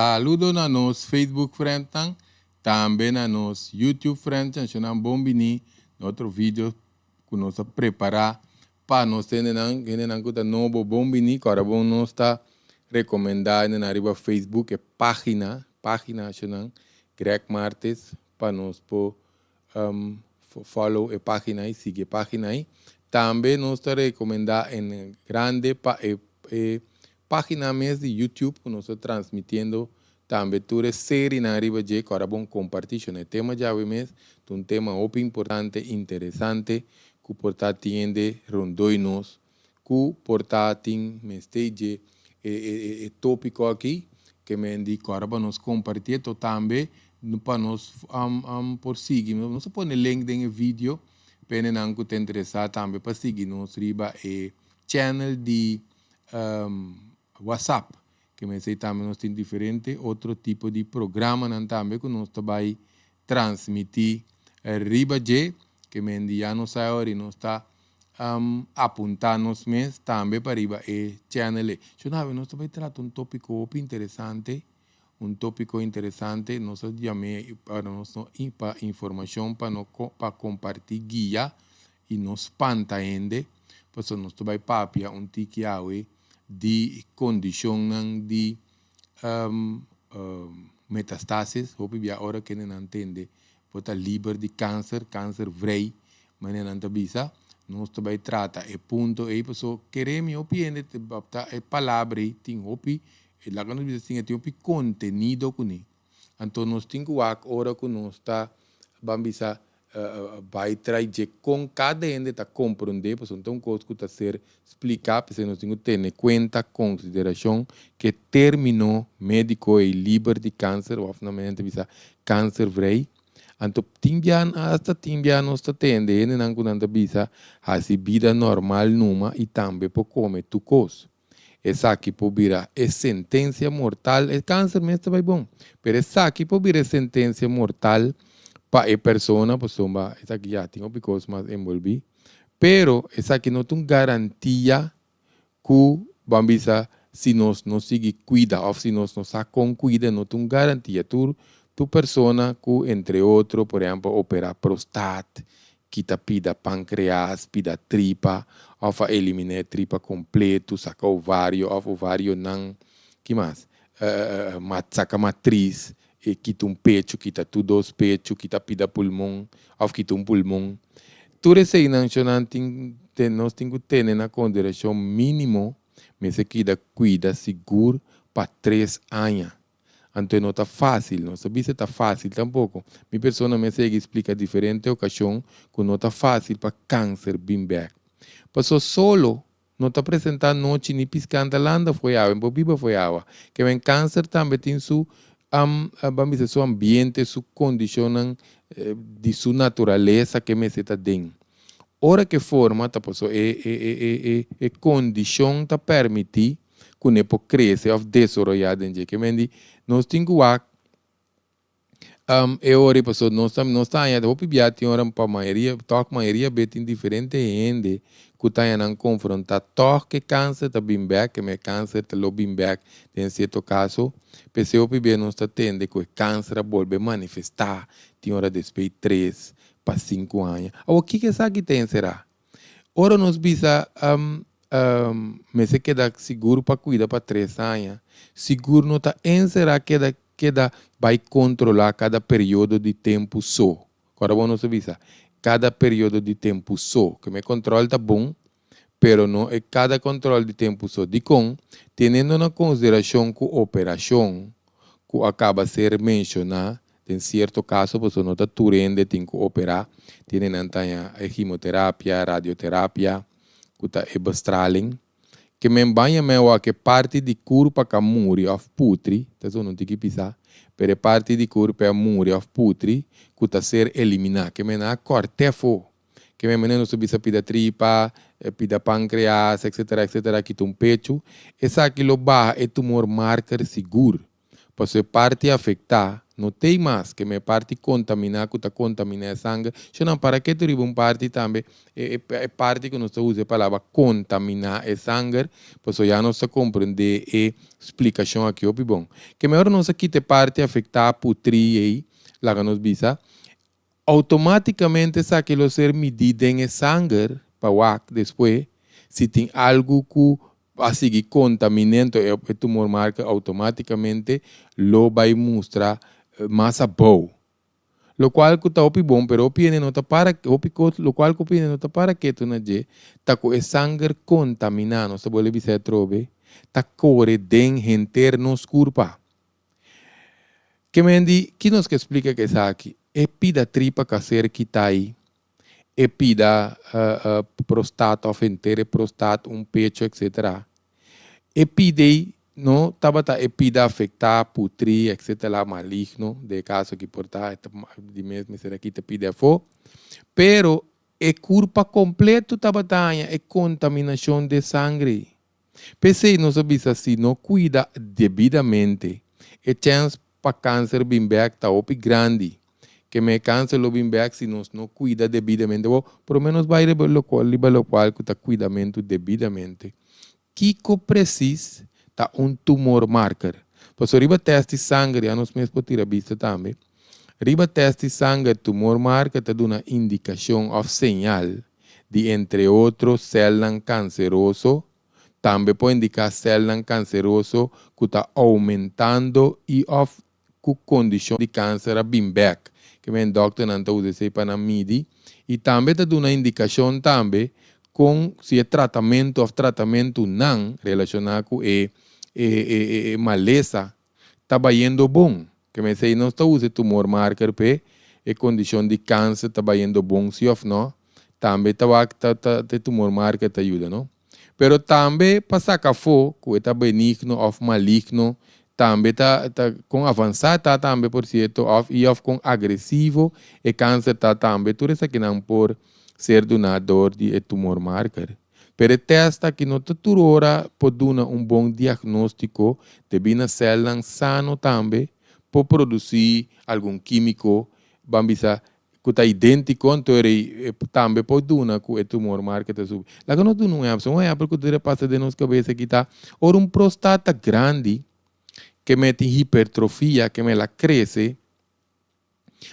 Saludo na nos Facebook friend também na nos YouTube friend, chama bombini, outro vídeo que nós preparar para nós ter que novo bombini, agora bom nós está recomendado na riba Facebook página chama Greg Martes para nós por follow a página e seguir a página aí. Também nós está recomendar em grande página mesmo de YouTube que nós está transmitindo também toda série na riba de agora bom compartilhar o tema já mesmo, um tema muito importante, interessante, que porta tiende rondoinos, que porta tem mestre tópico aqui que me indica agora para nós compartilhar também para nós por seguir, nós põe link no vídeo para não que te interessar também para seguir nós riba channel de WhatsApp que me sei também nós tem diferente outro tipo de programa também que nós vai transmitir riba de que me envia nos agora e nós está apuntar nos mês também para riba channel. Nós vai tratar um tópico interessante, nós chamamos para nós para informação para compartilhar guia e nos pantaiende, pois nós vai papia tique de condição de metástases, hope a hora que não entende, pode livre de câncer vrei, mas não tá bisa, nós vai tratar ponto aí, pessoa queremos opinião, palavra aí, tem hope, lá que nós bisa tem hope contenido com ele, então nós tem que hora que nós está, bambisa vai trazer com cada ende tá compreender, pois então coisa que está ser explicar, porque nós temos que ter em conta consideração que terminou médico e livre de câncer, ou finalmente bisa câncer vrei, então timbian hasta timbian nós está tendo, não quando bisa a vida normal numa e também por comer tu coisa. Essa aqui pode virar sentença mortal, é câncer mesmo está bom, mas essa aqui pode virar sentença mortal para a pessoa, essa aqui já tem coisas mais envolvidas, pero essa aqui não tem garantia que, vamos se nós não seguir cuida, ou se nós não com cuida, não tem garantia. Tu pessoa que, entre outros, por exemplo, operar prostate, quita pida pâncreas, pida tripa, ou eliminar tripa completo, saca ovário, ou ovário não, que mais? Saca matriz, e quita pecho, quita tudo os pechos, quita pida pulmão, ou quita pulmão. Tudo isso aí nós temos que ter na consideração mínimo, mas que cuida seguro para 3 anos. Então não está fácil, não sabia se está fácil tampouco. Minha pessoa me segue explica diferente ocasião que não está fácil para câncer bem back. Passou solo, não está apresentando noite nem piscando landa foi água, em bobiba foi água. Que vem câncer também tem seu ambiente, sua condição de sua natureza que me está dentro. Ora que forma, tá passou, condição tá permitir que não pode crescer ou desenvolver dentro que me nós temos que hora passou nós está aí vou pedir tem hora para maioria bem diferente ende que tá aí confrontar toque câncer tá bem back que me câncer tá low bem back em certo caso pessoa pedir nós está tendo que o câncer volve manifestar tem hora depois 3 para 5 anos o que essa aqui tem será ora nós bisa mas se queda seguro para cuidar para 3 anos seguro não está em será que vai controlar cada período de tempo só. Agora vamos ver cada período de tempo só, que me controle está bom, pero não é cada controle de tempo só. De tendo na consideração que a operação que acaba de ser mencionada, em certo caso, você não está turende, tem que operar, tem a quimioterapia, radioterapia, que está ebestraling, que me banha que parte de corpo que morre of putri, tá não tem que pisar, pero parte de corpo que morre of putri, que está ser eliminado, que me na corte fo, que me não subir pida tripa, pida pâncreas, etc, que tem pecho, essa aqui lo barra é tumor marker seguro, porque parte afetar, não tem mais, que me parte contaminar, que está contaminar sangue. Se não, para que tu riba parte também, é parte que nós usa a palavra contaminar sangue, pois já nós compreender a explicação aqui, ó, bom. Que melhor nós aqui te parte afetar por aí, lá que nós bisa, automaticamente essa aquilo ser medida em sangue, para o depois, se tem algo que a seguir contaminante o tumor marca automaticamente lo vai mostrar mais bom. Lo qual que está bom, pero opine não está para lo qual que opine não está para que tu na je, tá com o sangue contaminado, se boleh bisa trobe, tá corre den internos curpa. Que mendi, que nos que explica que essa aqui? É pida tripa caser que tá aí. É pida prostata, ofentere prostata, pecho, etc. Epidei, não, tabata epida afetar putri, etc. lá maligno, de caso que portar, de mesmo será que te pide a fo, pero é culpa completo tabatanha, é contaminação de sangue. Pensei, não sabia se não cuida devidamente, é chance para câncer bimbeak tá op grande, que me câncer lo bimbeak se nós não cuida devidamente, ou pelo menos vai levar lo qual que tá cuidamento devidamente. Kiko precisa tá tumor marker. Pois riba teste sangue, já nos mesmo tira vista também. Riba teste sangue, tumor marker te dá uma indicação ou señal de, entre outros, célula canceroso. Também pode indicar célula canceroso que está aumentando e com condição de câncer a bimbeck. Que vem doctor não usa esse para medir. E também te dá uma indicação também com se é tratamento ou tratamento não relacionado com maleza, está indo bom. Que me sei não está usando tumor marker para a condição de câncer está indo bom se ou não, também está tumor marker te ajuda, não? Pero também para sacar fogo, que está benigno ou maligno, também está com avançado, tá também por certo, ou com agressivo, e câncer está também, tudo isso aqui não por ser donador de tumor marker. Pero testa que não toda hora pode dar bom diagnóstico de bina célula sano também, por produzir algum químico, bambisa que está idêntico, então também pode dar com o tumor marker. Lá que nós não é porque deve passar de nossa cabeça que está, ou prostata grande, que mete hipertrofia, que me la cresce,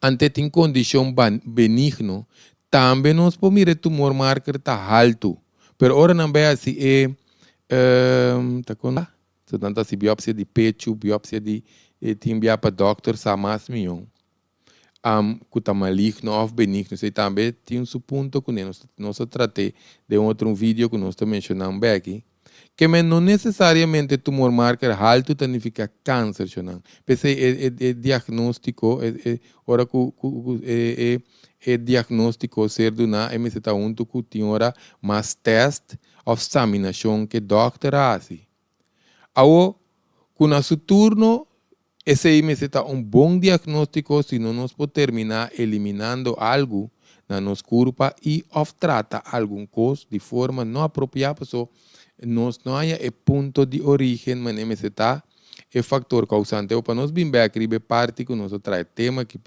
ante tem condição benigno, também nós podemos mirar tumor marker está alto. Pero ora não é assim, se tanto assim, biópsia de pecho, biópsia de enviar para doctor, sa mais milhão. Que está maligno ou benigno, se também tem ponto que nós tratei de outro vídeo que nós mencionamos aqui, que não necessariamente tumor marker alto significa câncer, não. Porque é diagnóstico, ora que diagnóstico ser do na MCT unto que tem ora mais teste of examinação que doctor faz. Ao com nosso turno esse MCT bom diagnóstico se não nos pode terminar eliminando algo na nossa corpo e of trata algum coisa de forma não apropriada, so nós não há ponto de origem, mas MCT é fator causante. Para nós bem aqui parte que nós traz tema que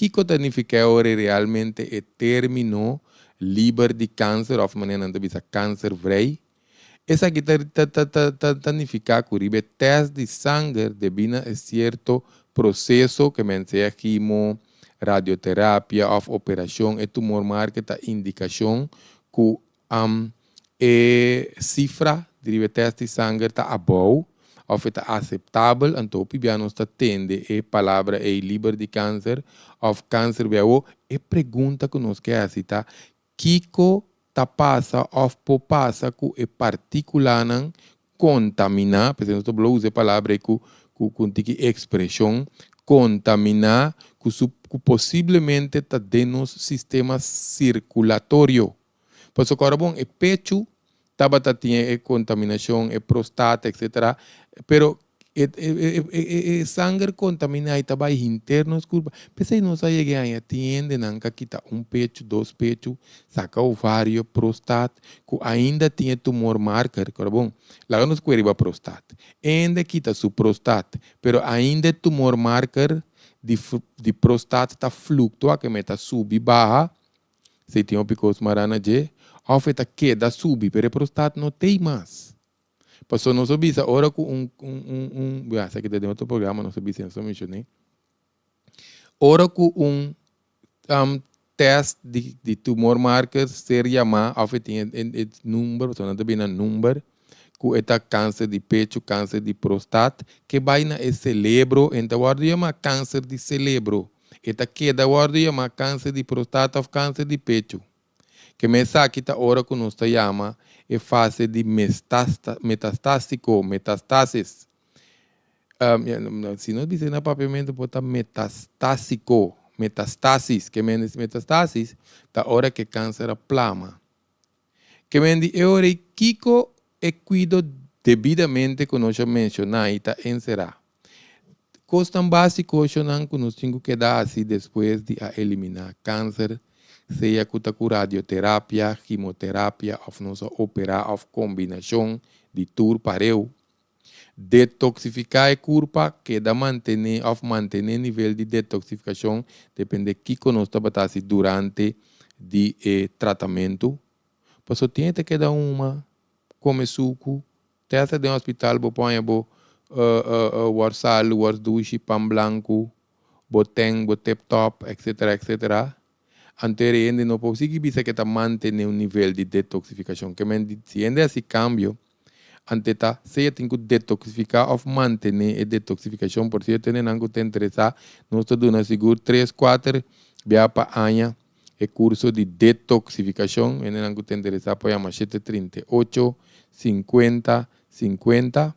significa realmente é termino livre de câncer ou maneira não bisa câncer vrei. Essa aqui significa que o teste de sangue debina é certo processo que mencionei quimo, radioterapia ou operação e tumor marker tá indicação que cifra de teste de sangue está above ou está aceitável, então o está tende a palavra é livre de câncer ou câncer veio e pergunta que nós quer citar Kiko ta passa ou passa com a partícula não contaminar, porque nós estamos usando a palavra com expressão contaminar que possivelmente está dentro do sistema circulatório. Por isso, agora, bom, é pecho, tabata tinha contaminação, é prostata, etc. Pero sangue contaminado estava internos, curva. Pensei, não sai que atende, não quita pecho, 2 pechos, saca ovário, prostata, que ainda tinha tumor marker, agora, bom, lá nos queriba prostata. Ainda quita su prostata, pero ainda tumor marker de prostate está fluctua, que meta sub e baja, se tem um picos marana de, ou feta queda sub, pero prostate não tem mais. Passou não sabia, ora com essa aqui tem outro programa, não sabia se eu mencionei. Ora com test de tumor marker ser chamado, ou tem número, só não tem número, com esta câncer de pecho, câncer de prostate, que vai na cérebro, então o chama câncer de cérebro. Esta queda o chama câncer de prostate ou câncer de pecho. Que me sabe que ora que nós chama é fase de metastásis. Se não dizer na papiamento, bota metastasis, que menos metastasis, da hora que câncer plama. Que me diz, eu Kiko e cuido devidamente como eu mencionei, está encerrado. Costas básicos que nós temos que dar assim depois de eliminar câncer, seja com radioterapia, quimioterapia, ou nós operar, ou combinação de tudo pareu. Detoxificar a corpo, que dá manter nível de detoxificação, depende de que nós estamos durante o tratamento. Por isso, tem que dar uma, come suco, testa de um hospital, põe warsal, wardushi, pão branco, boteng, botep top, etc, etc. Anteriormente, não pode bisa que manter um nível de detoxificação. Que se ainda esse cambio, anteta se tem que detoxificar ou manter a detoxificação, por se tem algo que interessa, nós estamos seguro 3, 4 via para año o curso de detoxificação, tem algo que interessa para chamar 738 50 50.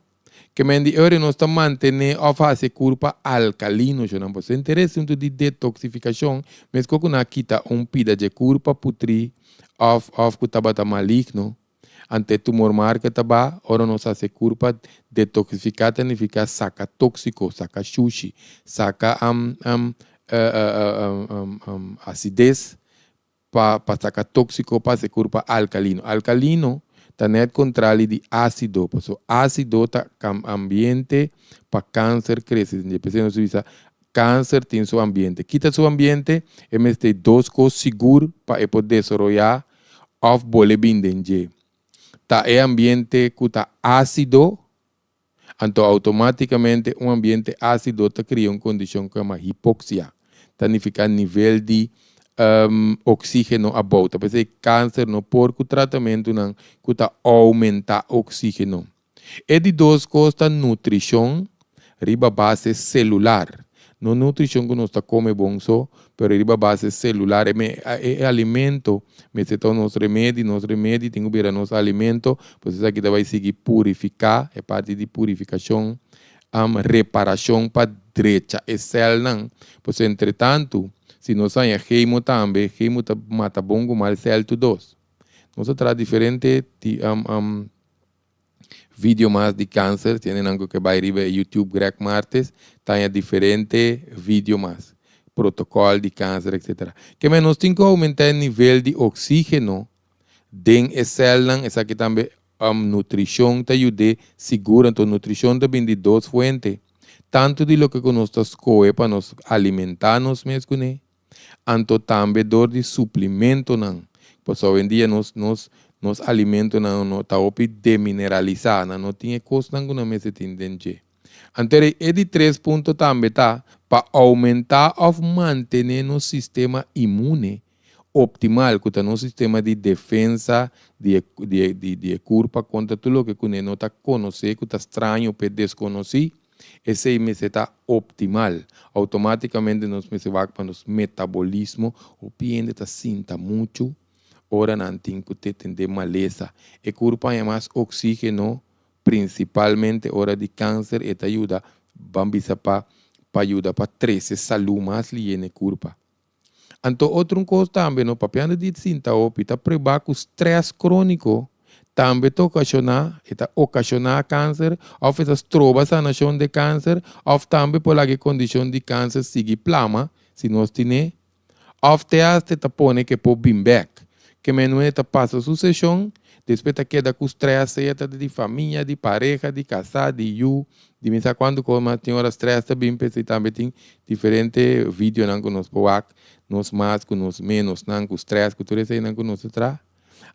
Que me diz, agora nós estamos mantendo a fase corpo alcalino, já não pode interessa de detoxificação, mas quando nós quita pida de corpo putri, of que estava maligno, ante tumor marca taba, ora nós faz corpo detoxificar, significa saca tóxico, saca sushi, saca acidez, para sacar tóxico para o corpo alcalino. Alcalino está net controle de ácido, porque ácido está ambiente para câncer cresce. Câncer tem seu ambiente. Quita seu ambiente, é ter duas coisas seguras para poder desenvolver of bolebindenge. Tá é ambiente que está ácido, então automaticamente ambiente ácido está cria uma condição que chama hipoxia. Significa nível de oxígeno a volta. Por isso, câncer não pode o tratamento não que aumenta oxígeno. E de duas coisas, nutrição, riba base celular. Não nutrição que nós come bom só, mas riba base celular. É alimento, mas se então nos remédio, tem que ver nosso alimento, pois isso aqui vai seguir purificar, é parte de purificação, reparação para direita, é célula não. Pois entretanto, se nós temos queimo também, queimo mata bongo mal célula 2. Nós temos diferentes vídeos mais de câncer, tem algo que vai arriba YouTube Greg Martes, tem diferentes vídeos mais, protocolo de câncer, etc. Que nós temos que aumentar o nível de oxígeno dentro da célula, essa aqui também nutrição te ajuda segura, então nutrição também de duas fontes, tanto de lo que nós escolhemos para nos alimentar nos mesmos, anto também dor de suplemento não, pois hoje em dia nos alimentos não está demineralizado, não tinha custo nenhuma mais se entende. Então é de 3 pontos também tá para aumentar ou manter o sistema imune optimal, que está no sistema de defesa de corpo contra tudo o que não está conhecer, que está estranho, para desconhecer. Esse mês está optimal. Automaticamente nós vamos para o metabolismo, o piende está sinta muito, ora não tem que ter maleza. O corpo é mais oxígeno, principalmente hora de câncer, e ajuda para ajudar para trazer saúde mais ali no corpo. Então, outra coisa também, no papel de sinta opita prebar com estresse crônico, também ocasiona câncer, ou faz trova sanação de câncer, ou também por a condição de câncer sigue plama, se nós temos, ou te põe que pode vir back, que não é passa sucessão, depois tá queda com stress de família, de pareja, de casar, de mesa quando como tem horas stress também, pensei também tem diferente vídeo não que nós poak, nós mais, que nós menos, não com stress, que tudo isso aí não que nós tra.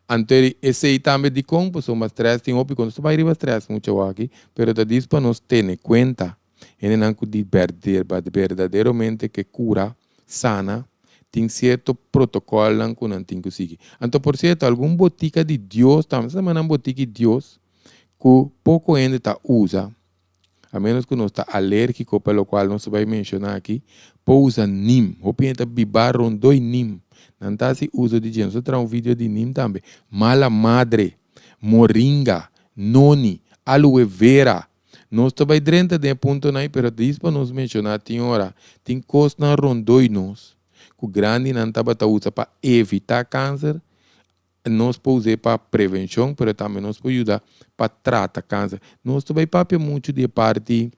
Então, esse aí também de como, so, mas stress tem óbvio, quando você vai arriba stress muito aqui, pero da diz para nós ter conta, ele não de verdadeiramente que cura, sana, tem certo protocolo que não tem que seguir. Então, por certo, algum botica de Deus, também se chama botica de Deus, que pouco ainda está usa, a menos que não está alérgico, pelo qual não se vai mencionar aqui, pode usar NIM, ou pinta bibar rondoi NIM. Não está se uso de gente. Só traz um vídeo de NIM também. Mala madre, moringa, noni, aloe vera. Nós também dentro de ponto aí, pero diz para nos mencionar, tem hora, tem coisa na rondoi nós, que o grande não está usa para evitar câncer, nós podemos usar para prevenção, mas também nós podemos ajudar para tratar câncer. Nós também papel muito de parte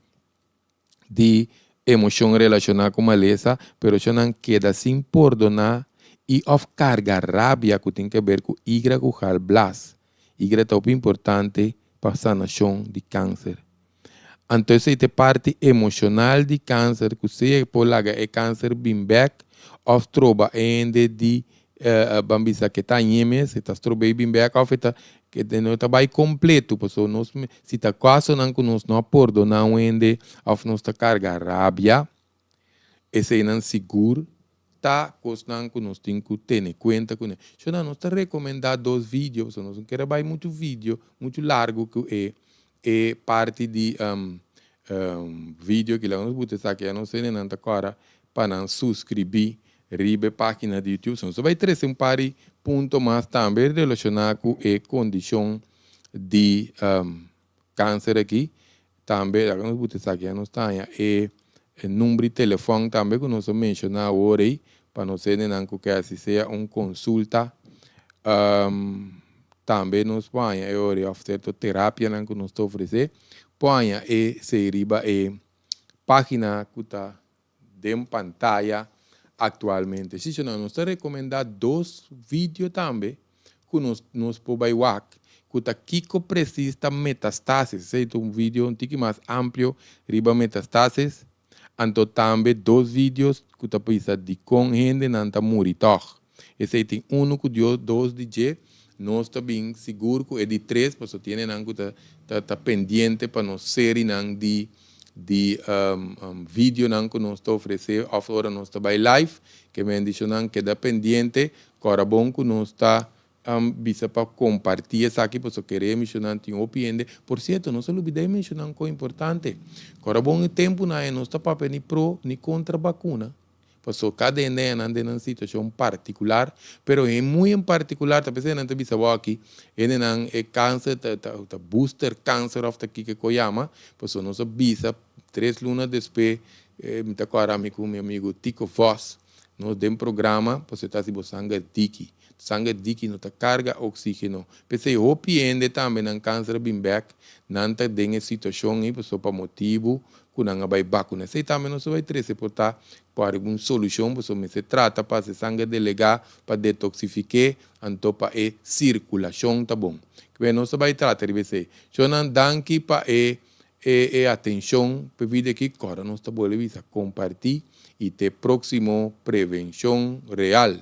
de emoção relacionada com a maleza, mas já não queda sem perdonar e of carga rabia que tem que ver com igra com o blas. Igra é muito importante para a sanação de câncer. Então, essa é parte emocional de câncer, que se polaga é câncer bimbec, of troba ainda de bambisa que está em MS, está troba bimbec, of está que não está bem completo, porque nós se está quase não que nós não perdonamos ainda, of nós está carga rabia, esse aí não seguro, tá costando que nós temos que ter em conta com ele. Eu não está recomendado 2 vídeos, nós não queremos mais muito vídeo, muito largo que é parte de vídeo que nós vamos aqui, eu não sei nem agora, para não subscrever a página de YouTube. Então, vai trazer um par de pontos mais também relacionados com a condição de câncer aqui. Também, nós vamos aqui, nós temos o número de telefone também, que nós mencionamos agora aí, para não ser nem que seja uma consulta. Também nos põe a hora de certa terapia que nós oferecemos. Põe e se riba a página que está em pantalla atualmente. Se não, nós recomendamos 2 vídeos também que nós podemos ver. Que está aqui que precisa metastásis. É um vídeo um pouco mais amplo riba metastásis. Então também 2 vídeos que está precisa de com gente não está moritor. Esse tem que deu 2 de nós também seguro que é de 3, porque tem que está pendente para nós serem de vídeo que nós está oferecendo, agora nós está live, que me diz que está pendente, agora bom que nós está bisa para compartilhar isso aqui, porque queremos mencionar tem opinião. Por certo, não se olvide de mencionar uma coisa importante. Agora bom tempo nós está para nem pro nem contra a vacuna. Porque cada um anda em uma situação particular, mas é muito em particular, talvez não te bisa aqui, é câncer, booster câncer of aqui que chama, porque nós bisa 3 lunas depois, me agora com meu amigo Tico Voss, nós temos programa, porque está se sangue diki. Sangue diki não carga oxígeno. Pensei, opiende também no câncer bimbec, não está em situação aí, para motivo, que não vai vacuna. Sei também não se vai trazer, portar para alguma solução, porque se trata para se sangue delegar, para detoxificar, então para a circulação, tá bom. Que não se vai tratar, de você. Eu não dou aqui para a atenção, para vida que agora nós está bolando compartilhar e ter próximo prevenção real.